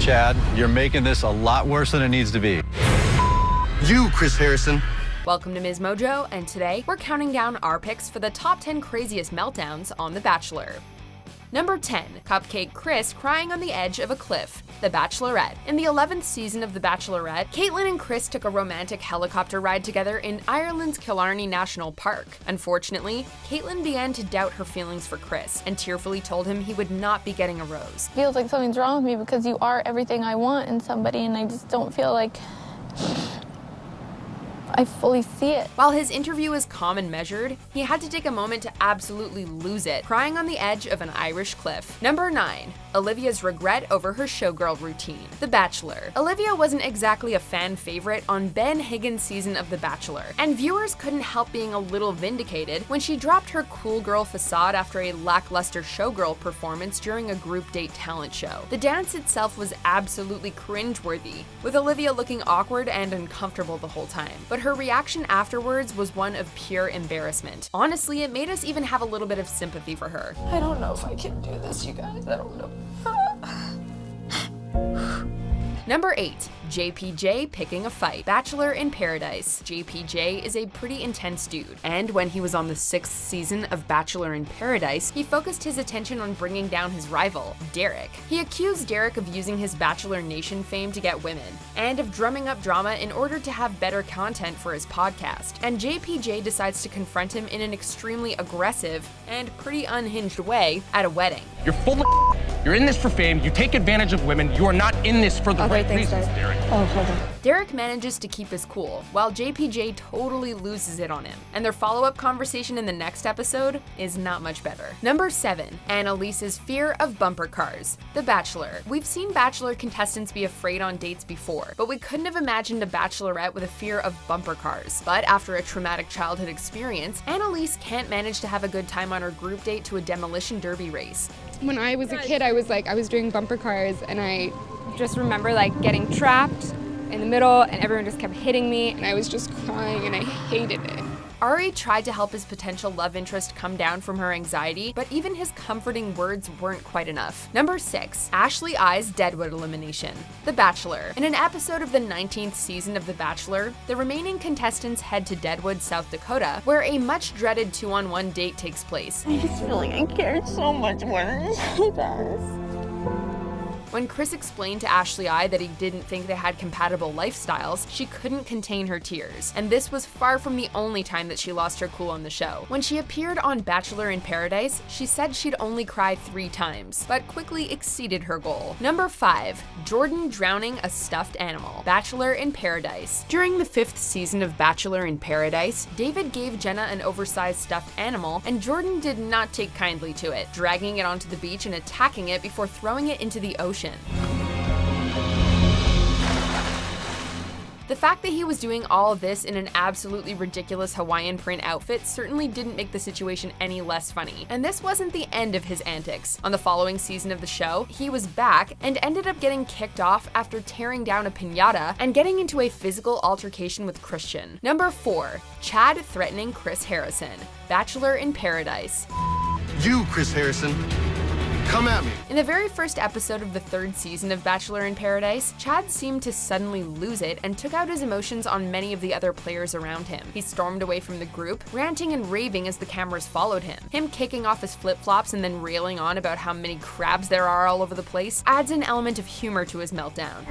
Chad, you're making this a lot worse than it needs to be. You, Chris Harrison. Welcome to MsMojo, and today we're counting down our picks for the top 10 craziest meltdowns on The Bachelor. Number 10, Cupcake Chris crying on the edge of a cliff. The Bachelorette. In the 11th season of The Bachelorette, Caitlin and Chris took a romantic helicopter ride together in Ireland's Killarney National Park. Unfortunately, Caitlin began to doubt her feelings for Chris and tearfully told him he would not be getting a rose. Feels like something's wrong with me because you are everything I want in somebody, and I just don't feel like I fully see it. While his interview was calm and measured, he had to take a moment to absolutely lose it, crying on the edge of an Irish cliff. Number 9, Olivia's regret over her showgirl routine. The Bachelor. Olivia wasn't exactly a fan favorite on Ben Higgins' season of The Bachelor, and viewers couldn't help being a little vindicated when she dropped her cool girl facade after a lackluster showgirl performance during a group date talent show. The dance itself was absolutely cringeworthy, with Olivia looking awkward and uncomfortable the whole time. But her reaction afterwards was one of pure embarrassment. Honestly, it made us even have a little bit of sympathy for her. I don't know if I can do this, you guys. I don't know. Number 8, JPJ Picking a Fight. Bachelor in Paradise. JPJ is a pretty intense dude, and when he was on the 6th season of Bachelor in Paradise, he focused his attention on bringing down his rival, Derek. He accused Derek of using his Bachelor Nation fame to get women, and of drumming up drama in order to have better content for his podcast. And JPJ decides to confront him in an extremely aggressive and pretty unhinged way at a wedding. You're full of You're in this for fame, you take advantage of women, you are not in this for the right reasons, Derek. Oh, hold on. Derek manages to keep his cool, while JPJ totally loses it on him, and their follow-up conversation in the next episode is not much better. Number 7, Analises' fear of bumper cars. The Bachelor. We've seen Bachelor contestants be afraid on dates before, but we couldn't have imagined a Bachelorette with a fear of bumper cars. But after a traumatic childhood experience, Analise can't manage to have a good time on her group date to a demolition derby race. When I was a kid, I was doing bumper cars, and I just remember like getting trapped in the middle, and everyone just kept hitting me, and I was just crying, and I hated it. Ari tried to help his potential love interest come down from her anxiety, but even his comforting words weren't quite enough. Number 6, Ashley I's Deadwood elimination. The Bachelor. In an episode of the 19th season of The Bachelor, the remaining contestants head to Deadwood, South Dakota, where a much dreaded 2-on-1 date takes place. I just feel like I cared so much more than she does. When Chris explained to Ashley I that he didn't think they had compatible lifestyles, she couldn't contain her tears. And this was far from the only time that she lost her cool on the show. When she appeared on Bachelor in Paradise, she said she'd only cry 3 times, but quickly exceeded her goal. Number 5, Jordan drowning a stuffed animal. Bachelor in Paradise. During the 5th season of Bachelor in Paradise, David gave Jenna an oversized stuffed animal, and Jordan did not take kindly to it, dragging it onto the beach and attacking it before throwing it into the ocean. The fact that he was doing all of this in an absolutely ridiculous Hawaiian print outfit certainly didn't make the situation any less funny. And this wasn't the end of his antics. On the following season of the show, he was back and ended up getting kicked off after tearing down a piñata and getting into a physical altercation with Christian. Number 4, Chad threatening Chris Harrison. Bachelor in Paradise. You, Chris Harrison. Come at me. In the very first episode of the 3rd season of Bachelor in Paradise, Chad seemed to suddenly lose it and took out his emotions on many of the other players around him. He stormed away from the group, ranting and raving as the cameras followed him. Him kicking off his flip-flops and then railing on about how many crabs there are all over the place adds an element of humor to his meltdown.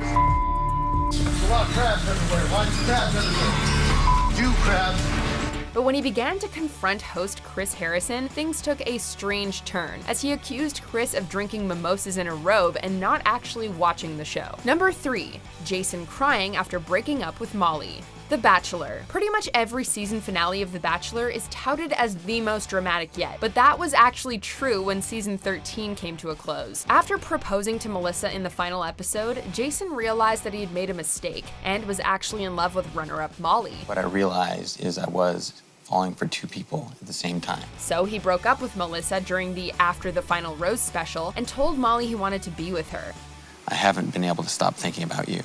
There's a lot of crabs everywhere. Why crabs everywhere? You crabs. But when he began to confront host Chris Harrison, things took a strange turn, as he accused Chris of drinking mimosas in a robe and not actually watching the show. Number 3, Jason crying after breaking up with Molly. The Bachelor. Pretty much every season finale of The Bachelor is touted as the most dramatic yet, but that was actually true when season 13 came to a close. After proposing to Melissa in the final episode, Jason realized that he had made a mistake and was actually in love with runner-up Molly. What I realized is I was falling for 2 people at the same time. So he broke up with Melissa during the After the Final Rose special and told Molly he wanted to be with her. I haven't been able to stop thinking about you.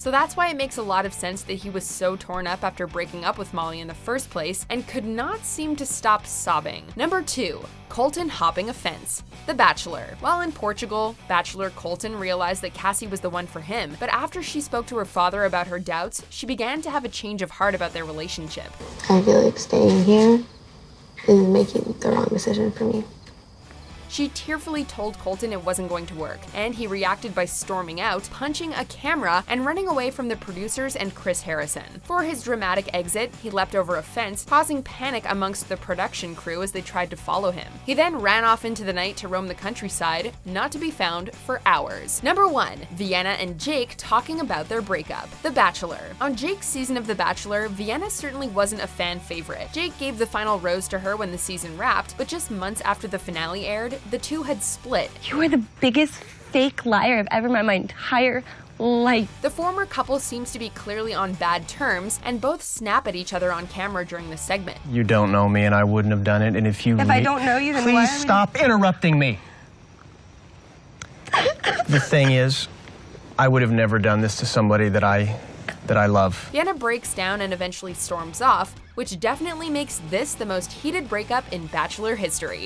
So that's why it makes a lot of sense that he was so torn up after breaking up with Molly in the first place and could not seem to stop sobbing. Number 2. Colton hopping a fence. The Bachelor. While in Portugal, Bachelor Colton realized that Cassie was the one for him, but after she spoke to her father about her doubts, she began to have a change of heart about their relationship. I feel like staying here is making the wrong decision for me. She tearfully told Colton it wasn't going to work, and he reacted by storming out, punching a camera, and running away from the producers and Chris Harrison. For his dramatic exit, he leapt over a fence, causing panic amongst the production crew as they tried to follow him. He then ran off into the night to roam the countryside, not to be found for hours. Number 1. Vienna and Jake talking about their breakup. The Bachelor. On Jake's season of The Bachelor, Vienna certainly wasn't a fan favorite. Jake gave the final rose to her when the season wrapped, but just months after the finale aired, the two had split. You are the biggest fake liar I've ever met in my entire life. The former couple seems to be clearly on bad terms, and both snap at each other on camera during the segment. You don't know me, and I wouldn't have done it. And if I don't know you, then please stop interrupting me. The thing is, I would have never done this to somebody that I love. Vienna breaks down and eventually storms off, which definitely makes this the most heated breakup in Bachelor history.